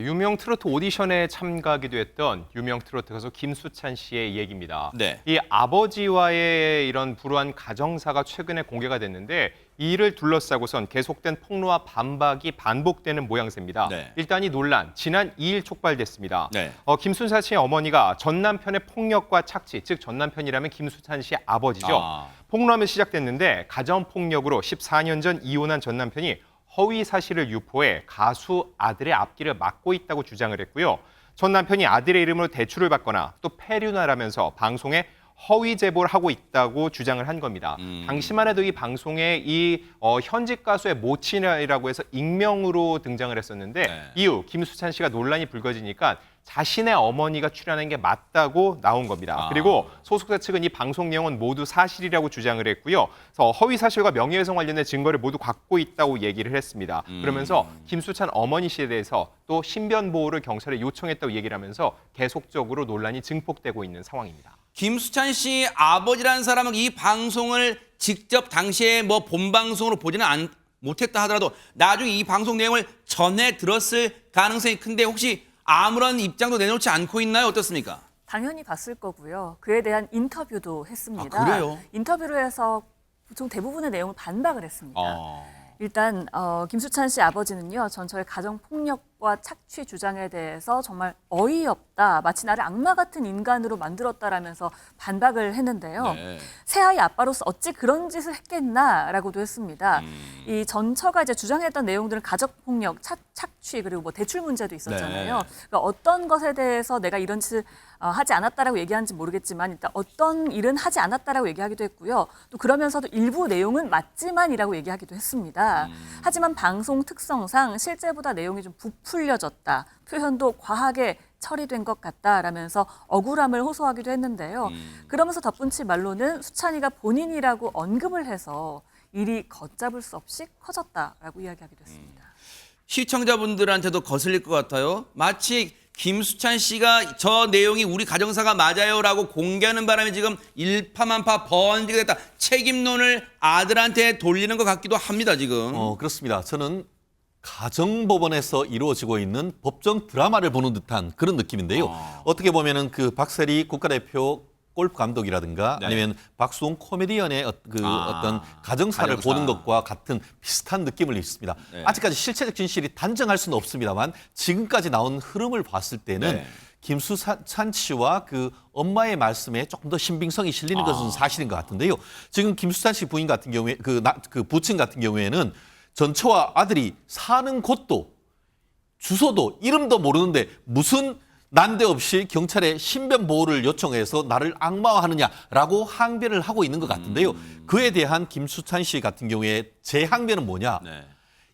유명 트로트 오디션에 참가하기도 했던 유명 트로트 가수 김수찬 씨의 얘기입니다. 네. 이 아버지와의 이런 불우한 가정사가 최근에 공개가 됐는데 이 일을 둘러싸고선 계속된 폭로와 반박이 반복되는 모양새입니다. 네. 일단 이 논란, 지난 2일 촉발됐습니다. 네. 김수찬 씨의 어머니가 전 남편의 폭력과 착취, 즉 전 남편이라면 김수찬 씨의 아버지죠. 폭로하며 시작됐는데 가정폭력으로 14년 전 이혼한 전 남편이 허위 사실을 유포해 가수 아들의 앞길을 막고 있다고 주장을 했고요. 전 남편이 아들의 이름으로 대출을 받거나 또 폐륜을 하면서 방송에 허위 제보를 하고 있다고 주장을 한 겁니다. 당시만 해도 이 방송에 현직 가수의 모친이라고 해서 익명으로 등장을 했었는데 네. 이후 김수찬 씨가 논란이 불거지니까 자신의 어머니가 출연한 게 맞다고 나온 겁니다. 그리고 소속사 측은 이 방송 내용은 모두 사실이라고 주장을 했고요. 그래서 허위 사실과 명예훼손 관련된 증거를 모두 갖고 있다고 얘기를 했습니다. 그러면서 김수찬 어머니 씨에 대해서 또 신변 보호를 경찰에 요청했다고 얘기를 하면서 계속적으로 논란이 증폭되고 있는 상황입니다. 김수찬 씨 아버지라는 사람은 이 방송을 직접 당시에 뭐 본방송으로 보지는 못했다 하더라도 나중에 이 방송 내용을 전해 들었을 가능성이 큰데 혹시 아무런 입장도 내놓지 않고 있나요? 어떻습니까? 당연히 봤을 거고요. 그에 대한 인터뷰도 했습니다. 그래요? 인터뷰를 해서 보통 대부분의 내용을 반박을 했습니다. 일단 김수찬 씨 아버지는요. 전처의 가정폭력과 착취 주장에 대해서 정말 어이없다. 마치 나를 악마 같은 인간으로 만들었다라면서 반박을 했는데요. 네. 새아이 아빠로서 어찌 그런 짓을 했겠나라고도 했습니다. 이 전처가 이제 주장했던 내용들은 가정폭력, 착취 그리고 뭐 대출 문제도 있었잖아요. 네. 그러니까 어떤 것에 대해서 내가 이런 짓을 하지 않았다라고 얘기하는지 모르겠지만 일단 어떤 일은 하지 않았다라고 얘기하기도 했고요. 또 그러면서도 일부 내용은 맞지만이라고 얘기하기도 했습니다. 하지만 방송 특성상 실제보다 내용이 좀 부풀려졌다. 표현도 과하게 처리된 것 같다라면서 억울함을 호소하기도 했는데요. 그러면서 덧붙인 말로는 수찬이가 본인이라고 언급을 해서 일이 걷잡을 수 없이 커졌다라고 이야기하기도 했습니다. 시청자분들한테도 거슬릴 것 같아요. 마치 김수찬 씨가 저 내용이 우리 가정사가 맞아요라고 공개하는 바람에 지금 일파만파 번지게 됐다. 책임론을 아들한테 돌리는 것 같기도 합니다, 지금. 그렇습니다. 저는 가정법원에서 이루어지고 있는 법정 드라마를 보는 듯한 그런 느낌인데요. 어떻게 보면은 그 박세리 국가대표 골프 감독이라든가 네. 아니면 박수홍 코미디언의 어떤 가정사를 가정사. 보는 것과 같은 비슷한 느낌을 있습니다. 네. 아직까지 실체적 진실이 단정할 수는 없습니다만 지금까지 나온 흐름을 봤을 때는 네. 김수찬 씨와 그 엄마의 말씀에 조금 더 신빙성이 실리는 것은 사실인 것 같은데요. 지금 김수찬 씨 부인 같은 경우에 그 부친 같은 경우에는 전처와 아들이 사는 곳도 주소도 이름도 모르는데 무슨 난데없이 경찰에 신변 보호를 요청해서 나를 악마화하느냐라고 항변을 하고 있는 것 같은데요. 그에 대한 김수찬 씨 같은 경우에 제 항변은 뭐냐. 네.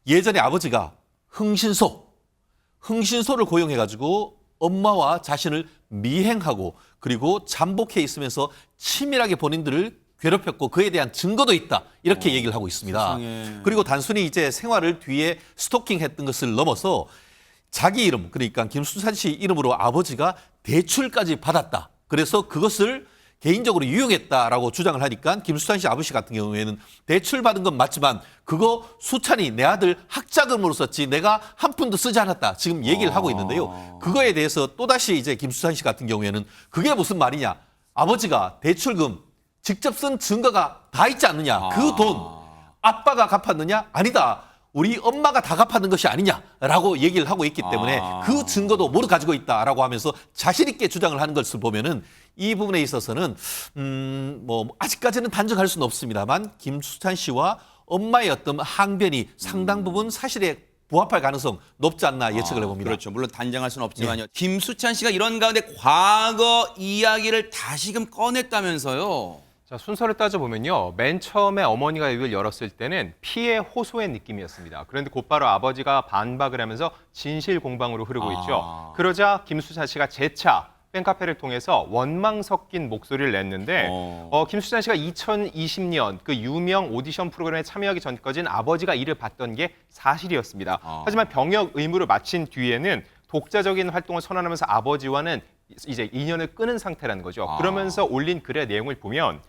예전에 아버지가 흥신소를 고용해가지고 엄마와 자신을 미행하고 그리고 잠복해 있으면서 치밀하게 본인들을 괴롭혔고 그에 대한 증거도 있다. 이렇게 얘기를 하고 있습니다. 세상에. 그리고 단순히 이제 생활을 뒤에 스토킹했던 것을 넘어서 자기 이름, 그러니까 김수찬 씨 이름으로 아버지가 대출까지 받았다. 그래서 그것을 개인적으로 유용했다라고 주장을 하니까 김수찬 씨 아버지 같은 경우에는 대출 받은 건 맞지만 그거 수찬이 내 아들 학자금으로 썼지 내가 한 푼도 쓰지 않았다. 지금 얘기를 하고 있는데요. 그거에 대해서 또다시 이제 김수찬 씨 같은 경우에는 그게 무슨 말이냐. 아버지가 대출금 직접 쓴 증거가 다 있지 않느냐. 그 돈 아빠가 갚았느냐? 아니다. 우리 엄마가 다 갚았는 것이 아니냐라고 얘기를 하고 있기 때문에 그 증거도 모두 가지고 있다라고 하면서 자신 있게 주장을 하는 것을 보면은 이 부분에 있어서는 뭐 아직까지는 단정할 수는 없습니다만 김수찬 씨와 엄마의 어떤 항변이 상당 부분 사실에 부합할 가능성 높지 않나 예측을 해봅니다. 그렇죠. 물론 단정할 수는 없지만요. 김수찬 씨가 이런 가운데 과거 이야기를 다시금 꺼냈다면서요. 자, 순서를 따져보면요. 맨 처음에 어머니가 입을 열었을 때는 피해 호소의 느낌이었습니다. 그런데 곧바로 아버지가 반박을 하면서 진실 공방으로 흐르고 있죠. 그러자 김수찬 씨가 재차 팬카페를 통해서 원망 섞인 목소리를 냈는데 김수찬 씨가 2020년 그 유명 오디션 프로그램에 참여하기 전까지는 아버지가 이를 봤던 게 사실이었습니다. 하지만 병역 의무를 마친 뒤에는 독자적인 활동을 선언하면서 아버지와는 이제 인연을 끊은 상태라는 거죠. 그러면서 올린 글의 내용을 보면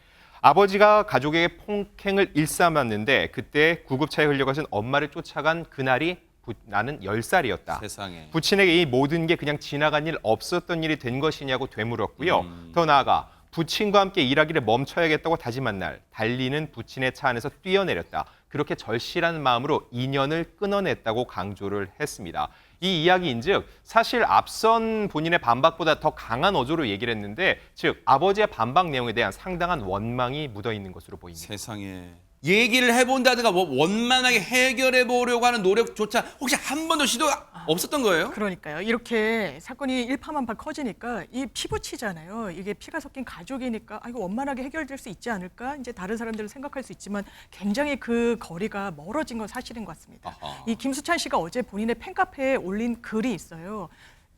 아버지가 가족에게 폭행을 일삼았는데 그때 구급차에 흘려가신 엄마를 쫓아간 그날이 나는 10살이었다. 세상에. 부친에게 이 모든 게 그냥 지나간 일 없었던 일이 된 것이냐고 되물었고요. 더 나아가 부친과 함께 일하기를 멈춰야겠다고 다짐한 날 달리는 부친의 차 안에서 뛰어내렸다. 그렇게 절실한 마음으로 인연을 끊어냈다고 강조를 했습니다. 이 이야기인즉 사실 앞선 본인의 반박보다 더 강한 어조로 얘기를 했는데 즉 아버지의 반박 내용에 대한 상당한 원망이 묻어있는 것으로 보입니다. 세상에. 얘기를 해본다든가 뭐 원만하게 해결해 보려고 하는 노력조차 혹시 한 번도 시도가 없었던 거예요? 그러니까요. 이렇게 사건이 일파만파 커지니까 이 피부치잖아요. 이게 피가 섞인 가족이니까 이거 원만하게 해결될 수 있지 않을까? 이제 다른 사람들은 생각할 수 있지만 굉장히 그 거리가 멀어진 건 사실인 것 같습니다. 아하. 이 김수찬 씨가 어제 본인의 팬카페에 올린 글이 있어요.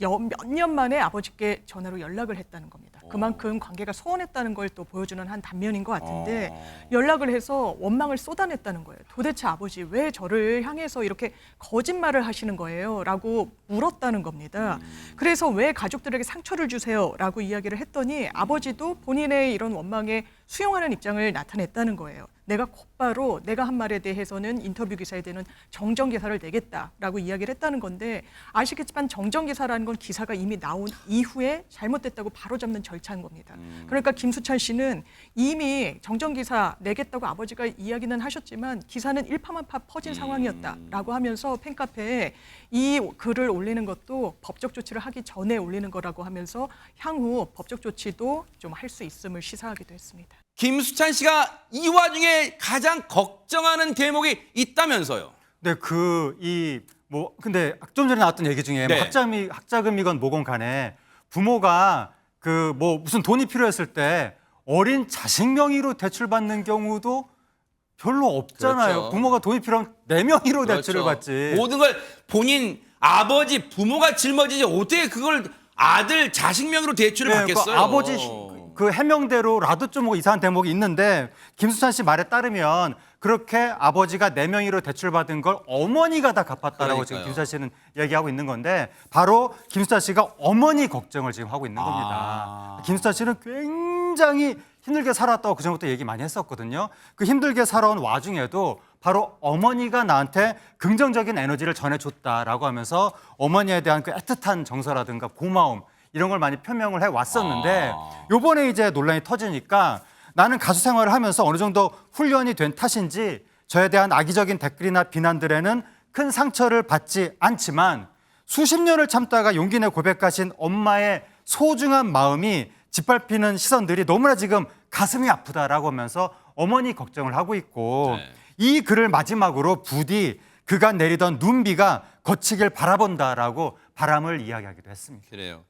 몇 년 만에 아버지께 전화로 연락을 했다는 겁니다. 그만큼 관계가 소원했다는 걸 또 보여주는 한 단면인 것 같은데 연락을 해서 원망을 쏟아냈다는 거예요. 도대체 아버지 왜 저를 향해서 이렇게 거짓말을 하시는 거예요? 라고 물었다는 겁니다. 그래서 왜 가족들에게 상처를 주세요? 라고 이야기를 했더니 아버지도 본인의 이런 원망에 수용하는 입장을 나타냈다는 거예요. 내가 곧바로 내가 한 말에 대해서는 인터뷰 기사에 대는 정정 기사를 내겠다라고 이야기를 했다는 건데 아시겠지만 정정 기사라는 건 기사가 이미 나온 이후에 잘못됐다고 바로잡는 절차인 겁니다. 그러니까 김수찬 씨는 이미 정정 기사 내겠다고 아버지가 이야기는 하셨지만 기사는 일파만파 퍼진 상황이었다라고 하면서 팬카페에 이 글을 올리는 것도 법적 조치를 하기 전에 올리는 거라고 하면서 향후 법적 조치도 좀 할 수 있음을 시사하기도 했습니다. 김수찬 씨가 이 와중에 가장 걱정하는 대목이 있다면서요. 네, 근데 좀 전에 나왔던 얘기 중에 네. 학자금이건 뭐건 간에 부모가 무슨 돈이 필요했을 때 어린 자식 명의로 대출받는 경우도 별로 없잖아요. 그렇죠. 부모가 돈이 필요하면 내 명의로 대출을 받지. 모든 걸 본인 아버지 부모가 짊어지지 어떻게 그걸 아들 자식 명의로 대출을 네, 받겠어요. 그 아버지 그 해명대로라도 좀 이상한 대목이 있는데 김수찬 씨 말에 따르면 그렇게 아버지가 내 명의로 대출받은 걸 어머니가 다 갚았다라고 지금 그러니까요. 김수찬 씨는 얘기하고 있는 건데 바로 김수찬 씨가 어머니 걱정을 지금 하고 있는 겁니다. 김수찬 씨는 굉장히 힘들게 살았다고 그전부터 얘기 많이 했었거든요. 그 힘들게 살아온 와중에도 바로 어머니가 나한테 긍정적인 에너지를 전해줬다라고 하면서 어머니에 대한 그 애틋한 정서라든가 고마움 이런 걸 많이 표명을 해왔었는데 요번에 이제 논란이 터지니까 나는 가수 생활을 하면서 어느 정도 훈련이 된 탓인지 저에 대한 악의적인 댓글이나 비난들에는 큰 상처를 받지 않지만 수십 년을 참다가 용기 내 고백하신 엄마의 소중한 마음이 짓밟히는 시선들이 너무나 지금 가슴이 아프다라고 하면서 어머니 걱정을 하고 있고 네. 이 글을 마지막으로 부디 그간 내리던 눈비가 거치길 바라본다라고 바람을 이야기하기도 했습니다. 그래요.